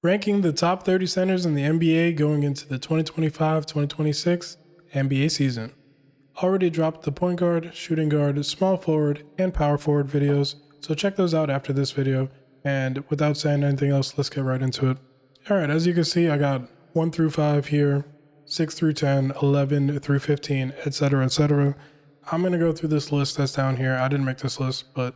Ranking the top 30 centers in the NBA going into the 2025-2026 NBA season. Already dropped the point guard, shooting guard, small forward, and power forward videos, so check those out after this video. And without saying anything else, let's get right into it. Alright, as you can see, I got 1 through 5 here, 6 through 10, 11 through 15, etc., etc. I'm going to go through this list that's down here. I didn't make this list, but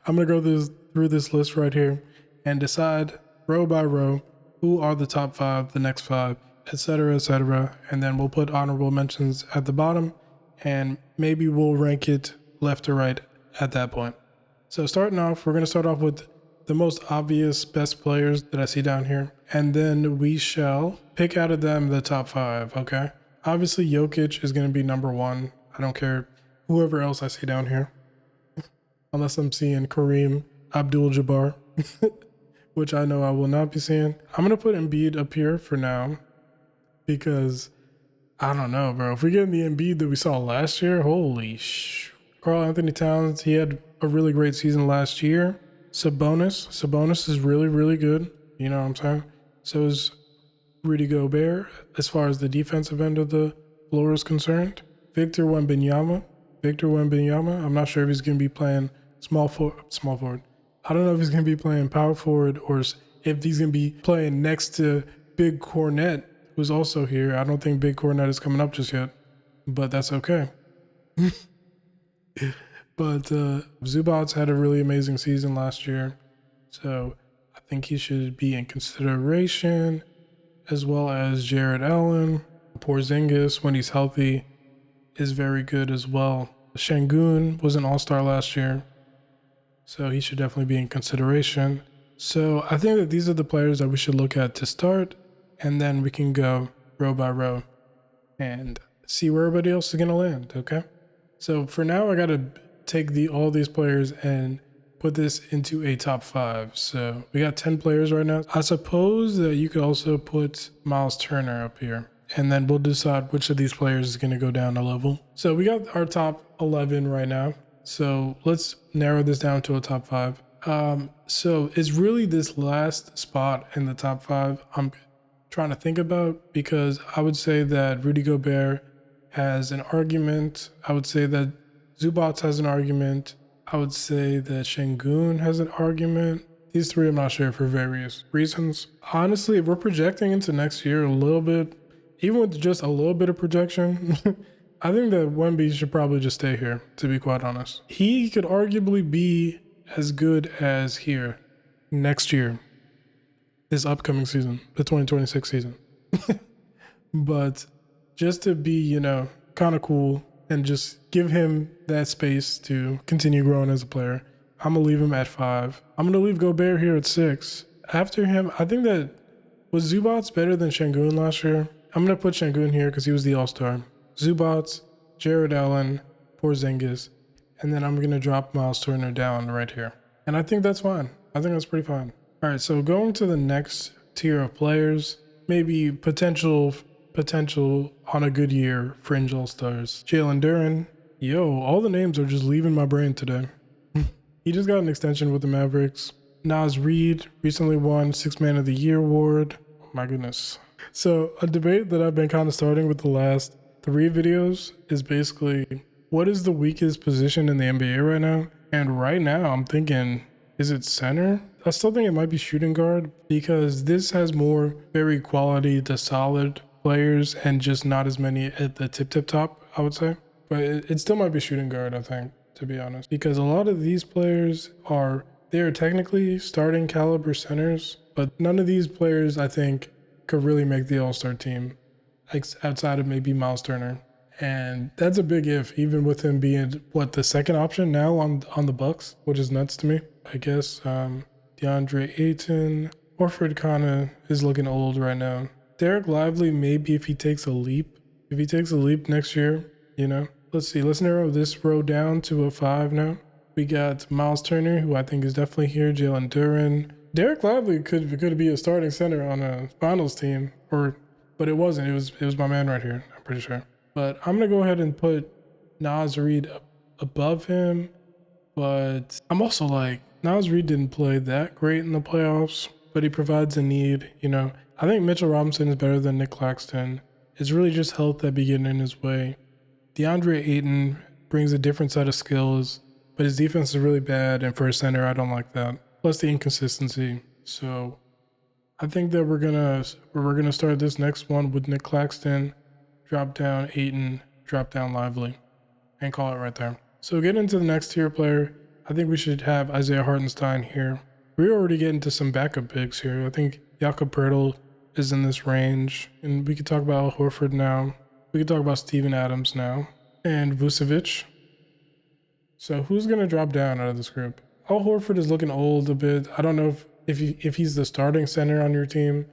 I'm going to go through this list right here and decide row by row who are the top 5, the next 5, etc., etc. And then we'll put honorable mentions at the bottom, and maybe we'll rank it left to right at that point. So starting off, we're going to start off with the most obvious best players that I see down here, and then we shall pick out of them the top 5, okay? Obviously, Jokic is going to be number 1. I don't care whoever else I see down here, unless I'm seeing Kareem Abdul-Jabbar, which I know I will not be seeing. I'm going to put Embiid up here for now because I don't know, bro. If we get in the Embiid that we saw last year, holy Karl Anthony Towns, he had a really great season last year. Sabonis is really, really good. You know what I'm saying? So is Rudy Gobert as far as the defensive end of the floor is concerned. Victor Wembanyama. I'm not sure if he's going to be playing small forward. I don't know if he's going to be playing power forward or if he's going to be playing next to Big Cornette, who's also here. I don't think Big Cornette is coming up just yet, but that's okay. But Zubats had a really amazing season last year, so I think he should be in consideration, as well as Jared Allen. Porzingis, when he's healthy, is very good as well. Şengün was an all-star last year, so he should definitely be in consideration. So I think that these are the players that we should look at to start, and then we can go row by row and see where everybody else is going to land, okay? So for now, I got to take all these players and put this into a top 5. So we got 10 players right now. I suppose that you could also put Miles Turner up here, and then we'll decide which of these players is going to go down a level. So we got our top 11 right now. So let's narrow this down to a top 5. So it's really this last spot in the top 5 I'm trying to think about, because I would say that Rudy Gobert has an argument. I would say that Zubats has an argument. I would say that Şengün has an argument. These three I'm not sure for various reasons. Honestly, if we're projecting into next year a little bit, even with just a little bit of projection, I think that Wemby should probably just stay here, to be quite honest. He could arguably be as good as here next year, this upcoming season, the 2026 season. But just to be, kind of cool and just give him that space to continue growing as a player, I'm going to leave him at 5. I'm going to leave Gobert here at 6. After him, I think that was Zubats better than Şengün last year? I'm going to put Şengün here because he was the all-star. Zubats, Jared Allen, Porzingis, and then I'm going to drop Miles Turner down right here. And I think that's fine. I think that's pretty fine. All right, so going to the next tier of players, maybe potential on a good year, fringe all-stars. Jalen Duren. Yo, all the names are just leaving my brain today. He just got an extension with the Mavericks. Naz Reid recently won 6th Man of the Year award. Oh my goodness. So a debate that I've been kind of starting with the last 3 videos is basically, what is the weakest position in the NBA right now? And right now I'm thinking, is it center? I still think it might be shooting guard, because this has more very quality to solid players and just not as many at the tip top, I would say. But it still might be shooting guard, I think, to be honest, because a lot of these players they're technically starting caliber centers, but none of these players, I think, could really make the all-star team, like outside of maybe Miles Turner. And that's a big if, even with him being the second option now on the Bucks, which is nuts to me. I guess DeAndre Ayton. Horford kind of is looking old right now. Derek Lively, maybe if he takes a leap next year, Let's see, let's narrow this row down to a 5 now. We got Miles Turner, who I think is definitely here. Jalen Duren. Derek Lively could be a starting center on a finals team, but it wasn't. It was my man right here, I'm pretty sure. But I'm gonna go ahead and put Naz Reid above him. But I'm also like, Naz Reid didn't play that great in the playoffs. but he provides a need. I think Mitchell Robinson is better than Nick Claxton. It's really just health that be getting in his way. DeAndre Ayton brings a different set of skills, but his defense is really bad, and for a center, I don't like that. Plus the inconsistency. So I think that we're gonna start this next one with Nick Claxton, drop down Ayton, drop down Lively, and call it right there. So getting into the next tier player, I think we should have Isaiah Hartenstein here. We're already getting to some backup picks here. I think Jakob Poeltl is in this range, and we could talk about Al Horford now. We could talk about Steven Adams now, and Vucevic. So who's gonna drop down out of this group? Al Horford is looking old a bit. I don't know if he's the starting center on your team,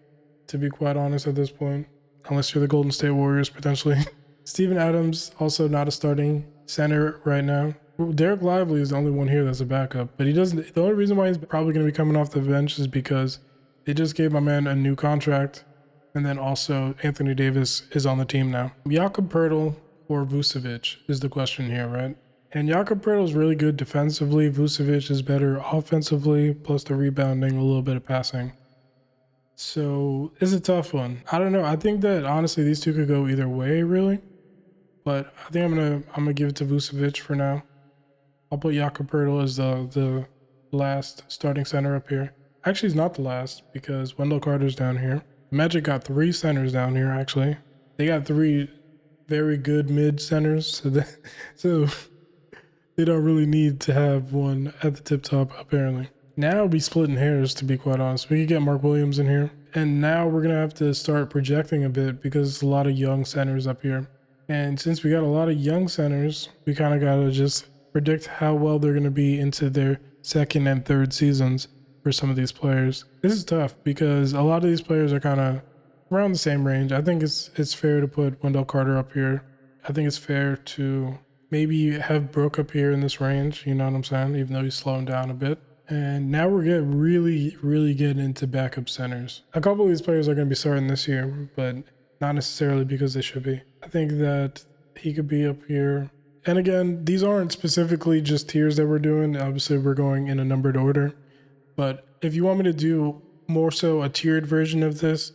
to be quite honest at this point, unless you're the Golden State Warriors potentially. Steven Adams, also not a starting center right now. Derek Lively is the only one here that's a backup, but he doesn't. The only reason why he's probably going to be coming off the bench is because they just gave my man a new contract, and then also Anthony Davis is on the team now. Jakob Poeltl or Vucevic is the question here, right? And Jakob Poeltl is really good defensively. Vucevic is better offensively, plus the rebounding, a little bit of passing. So it's a tough one. I don't know. I think that honestly these two could go either way, really. But I think I'm gonna give it to Vucevic for now. I'll put Jakob Poeltl as the last starting center up here. Actually, he's not the last because Wendell Carter's down here. Magic got 3 centers down here, actually. They got 3 very good mid centers, so they don't really need to have one at the tip top, apparently. Now we'll be splitting hairs, to be quite honest. We could get Mark Williams in here. And now we're going to have to start projecting a bit because there's a lot of young centers up here. And since we got a lot of young centers, we kind of got to just predict how well they're going to be into their second and third seasons for some of these players. This is tough because a lot of these players are kind of around the same range. I think it's fair to put Wendell Carter up here. I think it's fair to maybe have Brooke up here in this range, you know what I'm saying, even though he's slowing down a bit. And now we're getting really getting into backup centers. A couple of these players are going to be starting this year, but not necessarily because they should be. I think that he could be up here. And again, these aren't specifically just tiers that we're doing. Obviously, we're going in a numbered order. But if you want me to do more so a tiered version of this,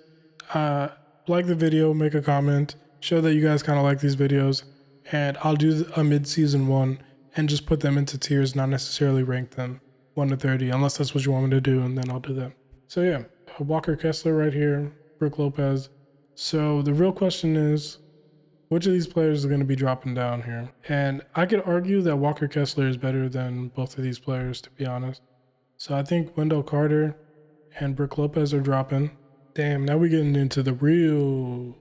like the video, make a comment, show that you guys kind of like these videos, and I'll do a mid-season one and just put them into tiers, not necessarily rank them 1 to 30, unless that's what you want me to do, and then I'll do that. So yeah, Walker Kessler right here, Brook Lopez. So the real question is, which of these players are going to be dropping down here? And I could argue that Walker Kessler is better than both of these players, to be honest. So I think Wendell Carter and Brook Lopez are dropping. Damn, now we're getting into the real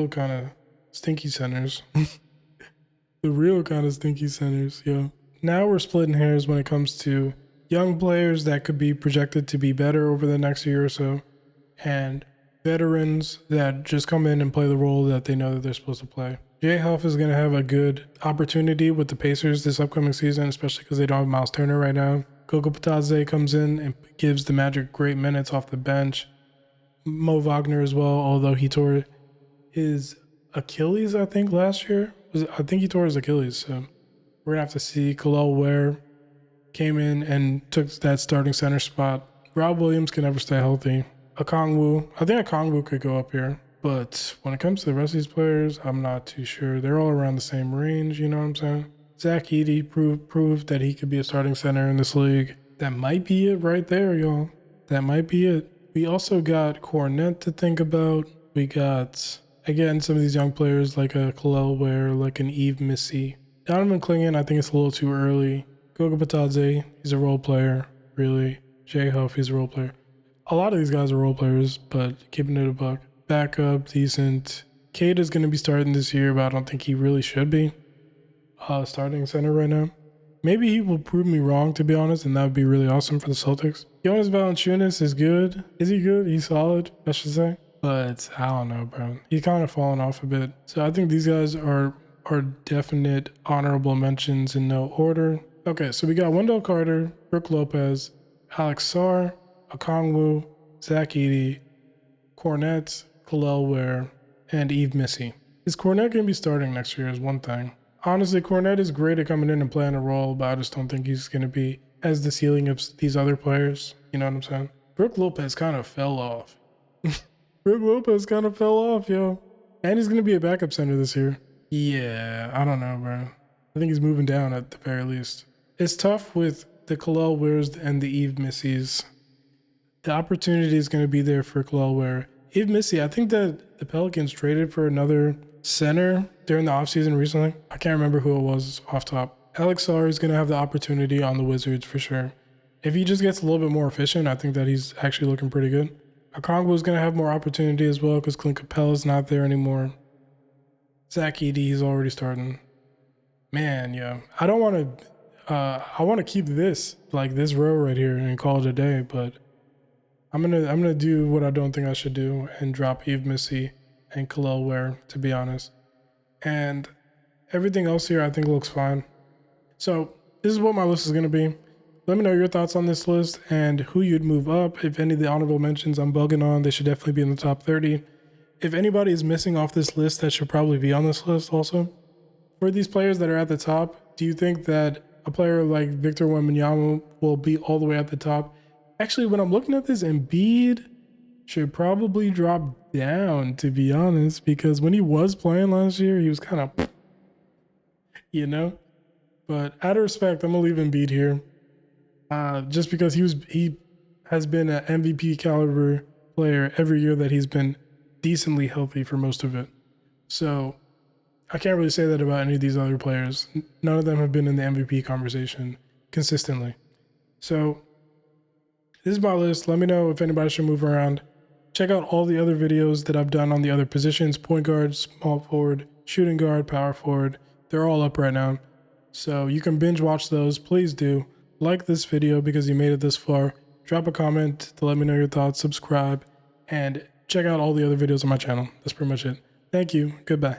kind of stinky centers. The real kind of stinky centers, yo. Now we're splitting hairs when it comes to young players that could be projected to be better over the next year or so, and veterans that just come in and play the role that they know that they're supposed to play. Jay Huff is going to have a good opportunity with the Pacers this upcoming season, especially because they don't have Miles Turner right now. Goga Bitadze comes in and gives the Magic great minutes off the bench. Mo Wagner as well, although he tore his Achilles, I think, last year. I think he tore his Achilles, so we're going to have to see. Khalil Ware came in and took that starting center spot. Rob Williams can never stay healthy. Okongwu, I think Okongwu could go up here. But when it comes to the rest of these players, I'm not too sure. They're all around the same range, you know what I'm saying? Zach Edey proved that he could be a starting center in this league. That might be it right there, y'all. That might be it. We also got Cornette to think about. We got, again, some of these young players like a Khalil Ware, like an Yves Missy. Donovan Clingan, I think it's a little too early. Goga Bitadze, he's a role player, really. Jay Huff, he's a role player. A lot of these guys are role players, but keeping it a buck. Backup, decent. Cade is going to be starting this year, but I don't think he really should be starting center right now. Maybe he will prove me wrong, to be honest, and that would be really awesome for the Celtics. Jonas Valanciunas is good. Is he good? He's solid, I should say. But I don't know, bro. He's kind of fallen off a bit. So I think these guys are definite honorable mentions in no order. Okay, so we got Wendell Carter, Brook Lopez, Alex Sarr, Okongwu, Zach Edey, Cornette, Khalil Ware, and Yves Missy. Is Cornette going to be starting next year is one thing. Honestly, Cornette is great at coming in and playing a role, but I just don't think he's going to be as the ceiling of these other players. You know what I'm saying? Brook Lopez kind of fell off. Brook Lopez kind of fell off, yo. And he's going to be a backup center this year. Yeah, I don't know, bro. I think he's moving down at the very least. It's tough with the Khalil Wears and the Eve Missies. The opportunity is going to be there for Khalil Ware. Eve Missy, I think that the Pelicans traded for another center during the offseason recently. I can't remember who it was off top. Alex Sarr is going to have the opportunity on the Wizards for sure. If he just gets a little bit more efficient, I think that he's actually looking pretty good. Okongwu is going to have more opportunity as well because Clint Capella's not there anymore. Zach Edey is already starting. Man, yeah. I don't want to... I want to keep this row right here and call it a day, but I'm gonna do what I don't think I should do and drop Eve Missy and Khalil Ware, to be honest. And everything else here I think looks fine. So this is what my list is gonna be. Let me know your thoughts on this list and who you'd move up. If any of the honorable mentions I'm bugging on, they should definitely be in the top 30. If anybody is missing off this list, that should probably be on this list also. For these players that are at the top, do you think that a player like Victor Wembanyama will be all the way at the top? Actually, when I'm looking at this, Embiid should probably drop down, to be honest, because when he was playing last year, he was kind of, you know? But out of respect, I'm going to leave Embiid here. Just because he has been an MVP caliber player every year that he's been decently healthy for most of it. So I can't really say that about any of these other players. None of them have been in the MVP conversation consistently. So this is my list. Let me know if anybody should move around. Check out all the other videos that I've done on the other positions: point guard, small forward, shooting guard, power forward. They're all up right now. So you can binge watch those. Please do. Like this video because you made it this far. Drop a comment to let me know your thoughts. Subscribe. And check out all the other videos on my channel. That's pretty much it. Thank you. Goodbye.